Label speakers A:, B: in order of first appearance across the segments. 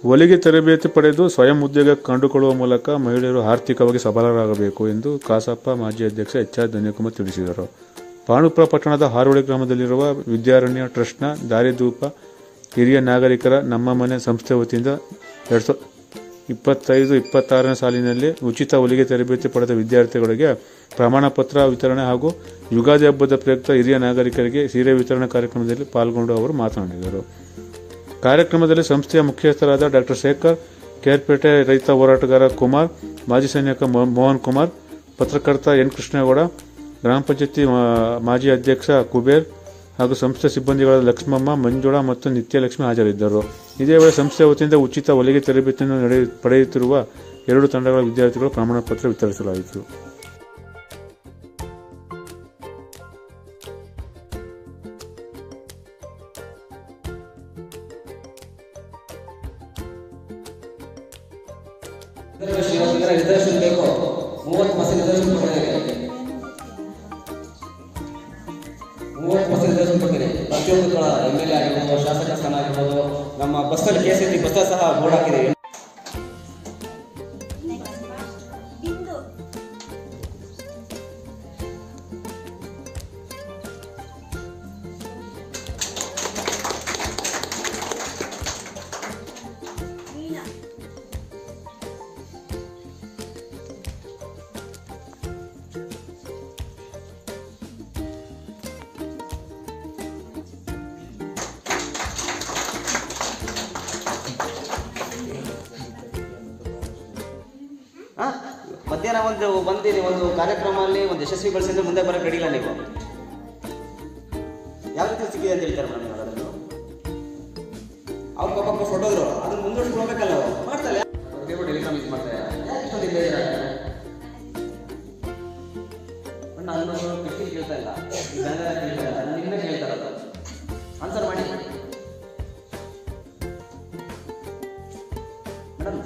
A: ಹೊಲಿಗೆ ತರಬೇತಿ ಪಡೆದು ಸ್ವಯಂ ಉದ್ಯೋಗ ಕಂಡುಕೊಳ್ಳುವ ಮೂಲಕ ಮಹಿಳೆಯರು ಆರ್ಥಿಕವಾಗಿ ಸಬಲರಾಗಬೇಕು ಎಂದು ಕಸಾಪ ಮಾಜಿ ಅಧ್ಯಕ್ಷ ಎಚ್ ಆರ್ ಧನ್ಯಕುಮಾರ್ ತಿಳಿಸಿದರು. ಪಾಂಡುಪುರ ಪಟ್ಟಣದ ಹಾರೋಳಿ ಗ್ರಾಮದಲ್ಲಿರುವ ವಿದ್ಯಾರಣ್ಯ ಟ್ರಸ್ಟ್ನ ದಾರಿದೀಪ ಹಿರಿಯ ನಾಗರಿಕರ ನಮ್ಮ ಮನೆ ಸಂಸ್ಥೆ ವತಿಯಿಂದ 2025-26ನೇ ಸಾಲಿನಲ್ಲಿ ಉಚಿತ ಹೊಲಿಗೆ ತರಬೇತಿ ಪಡೆದ ವಿದ್ಯಾರ್ಥಿಗಳಿಗೆ ಪ್ರಮಾಣ ಪತ್ರ ವಿತರಣೆ ಹಾಗೂ ಯುಗಾದಿ ಹಬ್ಬದ ಪ್ರಯುಕ್ತ ಹಿರಿಯ ನಾಗರಿಕರಿಗೆ ಸೀರೆ ವಿತರಣಾ ಕಾರ್ಯಕ್ರಮದಲ್ಲಿ ಪಾಲ್ಗೊಂಡು ಅವರು ಮಾತನಾಡಿದರು. ಕಾರ್ಯಕ್ರಮದಲ್ಲಿ ಸಂಸ್ಥೆಯ ಮುಖ್ಯಸ್ಥರಾದ ಡಾ ಶೇಖರ್, ಕೇರ್ಪೇಟೆ ರೈತ ಹೋರಾಟಗಾರ ಕುಮಾರ್, ಮಾಜಿ ಸೈನಿಕ ಮೋಹನ್ ಕುಮಾರ್, ಪತ್ರಕರ್ತ ಎನ್ ಕೃಷ್ಣೇಗೌಡ, ಗ್ರಾಮ ಪಂಚಾಯತಿ ಮಾಜಿ ಅಧ್ಯಕ್ಷ ಕುಬೇರ್ ಹಾಗೂ ಸಂಸ್ಥೆ ಸಿಬ್ಬಂದಿಗಳಾದ ಲಕ್ಷ್ಮಮ್ಮ, ಮಂಜುಳಾ ಮತ್ತು ನಿತ್ಯಲಕ್ಷ್ಮಿ ಹಾಜರಿದ್ದರು. ಇದೇ ವೇಳೆ ಸಂಸ್ಥೆಯ ವತಿಯಿಂದ ಉಚಿತ ಹೊಲಿಗೆ ತರಬೇತಿಯನ್ನು ಪಡೆಯುತ್ತಿರುವ 2 ತಂಡಗಳ ವಿದ್ಯಾರ್ಥಿಗಳು ಪ್ರಮಾಣ ಪತ್ರ ವಿತರಿಸಲಾಯಿತು.
B: ರಿಸರ್ವೇಶನ್ ಬೇಕು, 30% ರಿಸರ್ವೇಶನ್ ಕೊಟ್ಟಿದ್ದಾರೆ. 30% ರಿಸರ್ವೇಶನ್ ಕೊಟ್ಟಿದ್ದಾರೆ. ಪ್ರತಿಯೊಂದು MLA ಆಗಿರ್ಬೋದು, ಶಾಸಕ ಸ್ಥಾನ ಆಗಿರ್ಬೋದು, ನಮ್ಮ ಬಸ್ಸಲ್ಲಿ KCT ಬಸ್ ಸಹ ಬೋರ್ಡ್ ಹಾಕಿದೆ. ಮಧ್ಯಾಹ್ನ ಒಂದು ಕಾರ್ಯಕ್ರಮದಲ್ಲಿ ಒಂದು ಯಶಸ್ವಿಗೊಳಿಸಿದ್ರೆ ಮುಂದೆ ಬರೋಕ್ಕೆ ರೆಡಿ ಇಲ್ಲ. ನೀವು ಯಾವ ರೀತಿ ಸಿಕ್ಕಿದೆ ಅಂತ ಹೇಳ್ತಾರೆ ಮೇಡಮ್. ಅದನ್ನು ಅವ್ರ ಪಾಪ ಫೋಟೋದ್ರು ಅದನ್ನು ಮುಂದುವರ್ಸ್ಕೊಂಡು ಹೋಗ್ಬೇಕಲ್ಲ. ಅವರು ಮಾಡ್ತಾರೆ ಟೆಲಿಗ್ರಾಮ್ ಯೂಸ್ ಮಾಡ್ತಾರೆ. ನಾನು ಕಟ್ಟಿ ಕೇಳ್ತಾ ಇಲ್ಲ, ನಿನ್ನೆ ಕೇಳ್ತಾರಲ್ಲ, ಆನ್ಸರ್ ಮಾಡಿ ಮೇಡಮ್,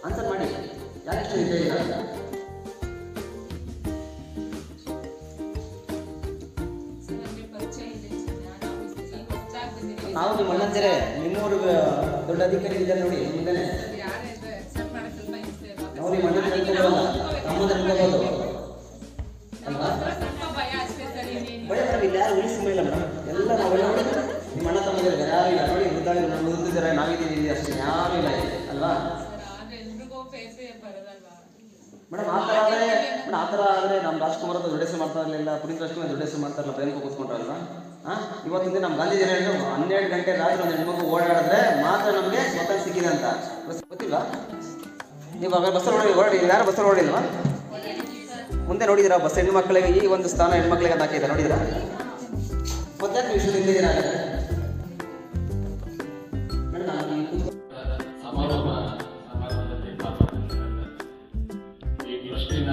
B: ಆನ್ಸರ್ ಮಾಡಿ. ಯಾಕೆ ನಾವು ನಿಮ್ಮ ಅಣ್ಣಂದಿರೇ, ನಿಮ್ಮೂರಿಗೆ ದೊಡ್ಡ ಅಧಿಕಾರಿ ಇದ್ದಾರೆ ನೋಡಿ ಮುಂದೆನೆ. ನಾವು ನಿಮ್ಮ ಅಣ್ಣ ತಮ್ಮದ ಅನ್ಕೋಬಹುದು ಅಲ್ವಾ? ಭಯ ಮೇಡಮ್, ಇಲ್ಲಿ ಯಾರು ಉಳಿಸಿ ಇಲ್ಲ ಮೇಡಮ್. ಎಲ್ಲ ನಾವು ನಿಮ್ಮ ಅಣ್ಣ ತಮ್ಮದಿದ್ದಾರೆ, ಯಾರು ಇಲ್ಲ ನೋಡಿ. ಮುದ್ದಿದ್ದಾರೆ, ನಾವಿದ್ದೀವಿ, ಅಷ್ಟೇ, ಯಾರು ಇಲ್ಲ ಅಲ್ವಾ ಮೇಡಮ್? ಆ ಥರ ಆದರೆ ನಮ್ಮ ರಾಜ್ಕುಮಾರ್ ದೊಡ್ಡ ಹೆಸರು ಮಾಡ್ತಾ ಇರಲಿಲ್ಲ, ಪುನೀತ್ ರಾಜ್ಕುಮಾರ್ ದೊಡ್ಡ ಹೆಸರು ಮಾಡ್ತಾ ಇರಲಿಲ್ಲ, ಪ್ರೇಮಕ್ಕೆ ಕೂತ್ಕೊಂಡ್ರಲ್ವಾ? ಇವತ್ತಿಂದ ನಮ್ಮ ಗಾಂಧಿ ಜನ 12 ಗಂಟೆ ರಾತ್ರಿ ಒಂದು ಹೆಣ್ಮಗು ಓಡಾಡಿದ್ರೆ ಮಾತ್ರ ನಮಗೆ ಸ್ವತಂತ್ರ ಸಿಕ್ಕಿದೆ ಅಂತ ಗೊತ್ತಿಲ್ವಾ? ನೀವು ಆಗ ಬಸ್ಸಲ್ಲಿ ಓಡಿ ಯಾರು ಬಸ್ಸಲ್ಲಿ ಓಡಿಲ್ವಾ? ಮುಂದೆ ನೋಡಿದಿರಾ ಬಸ್ ಹೆಣ್ಮಕ್ಳಿಗೆ ಈ ಒಂದು ಸ್ಥಾನ ಹೆಣ್ಮಕ್ಳಿಗೆ ಅಂತ ಹಾಕಿದ್ದಾರೆ, ನೋಡಿದಿರಾ? ಮತ್ತೆ ವಿಷಯದಿಂದ ಇದ್ದೀರಾ
C: ಸಮಾರೋಹ ಸಮಾರಂಭದಲ್ಲಿ ಪಾಲ್ಗೊಂಡಿದ್ದಾರೆ. ಈ ಟ್ರಸ್ಟಿನ